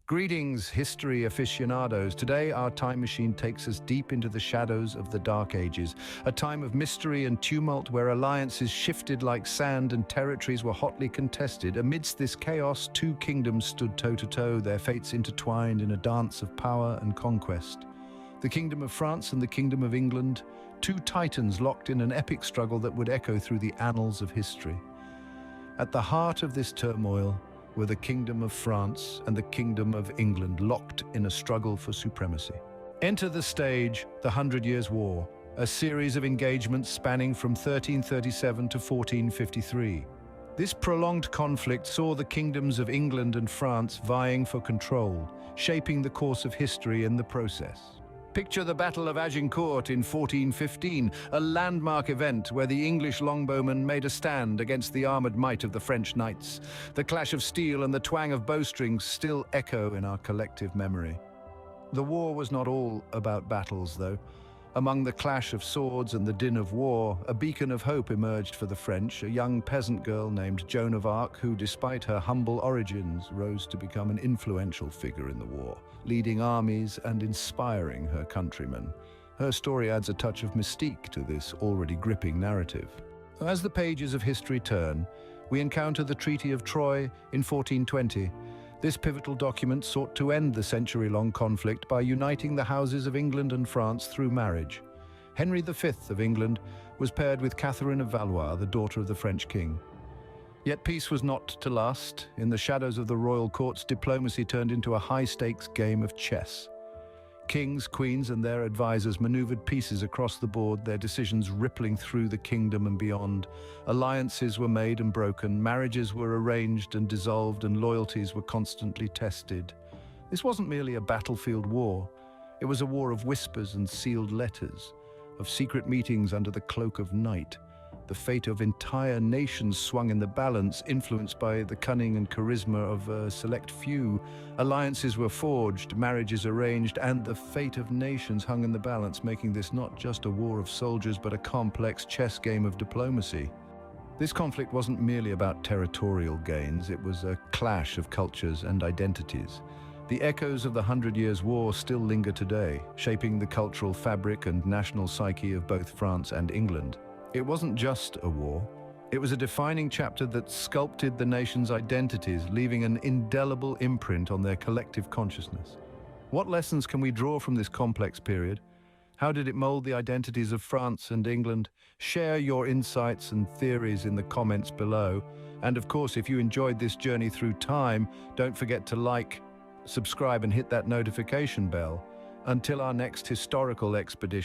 Greetings, history aficionados. Today, our time machine takes us deep into the shadows of the Dark Ages, a time of mystery and tumult where alliances shifted like sand and territories were hotly contested. Amidst this chaos, two kingdoms stood toe-to-toe, their fates intertwined in a dance of power and conquest. The Kingdom of France and the Kingdom of England, two titans locked in an epic struggle that would echo through the annals of history. At the heart of this turmoil were the Kingdom of France and the Kingdom of England, locked in a struggle for supremacy. Enter the stage the Hundred Years' War, a series of engagements spanning from 1337 to 1453. This prolonged conflict saw the kingdoms of England and France vying for control, shaping the course of history in the process. Picture the Battle of Agincourt in 1415, a landmark event where the English longbowmen made a stand against the armored might of the French knights. The clash of steel and the twang of bowstrings still echo in our collective memory. The war was not all about battles, though. Among the clash of swords and the din of war, a beacon of hope emerged for the French, a young peasant girl named Joan of Arc, who, despite her humble origins, rose to become an influential figure in the war, leading armies and inspiring her countrymen. Her story adds a touch of mystique to this already gripping narrative. As the pages of history turn, we encounter the Treaty of Troyes in 1420. This pivotal document sought to end the century-long conflict by uniting the houses of England and France through marriage. Henry V of England was paired with Catherine of Valois, the daughter of the French king. Yet peace was not to last. In the shadows of the royal courts, diplomacy turned into a high-stakes game of chess. Kings, queens, and their advisors maneuvered pieces across the board, their decisions rippling through the kingdom and beyond. Alliances were made and broken, marriages were arranged and dissolved, and loyalties were constantly tested. This wasn't merely a battlefield war. It was a war of whispers and sealed letters, of secret meetings under the cloak of night. The fate of entire nations swung in the balance, influenced by the cunning and charisma of a select few. Alliances were forged, marriages arranged, and the fate of nations hung in the balance, making this not just a war of soldiers, but a complex chess game of diplomacy. This conflict wasn't merely about territorial gains, it was a clash of cultures and identities. The echoes of the Hundred Years' War still linger today, shaping the cultural fabric and national psyche of both France and England. It wasn't just a war. It was a defining chapter that sculpted the nation's identities, leaving an indelible imprint on their collective consciousness. What lessons can we draw from this complex period? How did it mold the identities of France and England? Share your insights and theories in the comments below. And of course, if you enjoyed this journey through time, don't forget to like, subscribe, and hit that notification bell. Until our next historical expedition.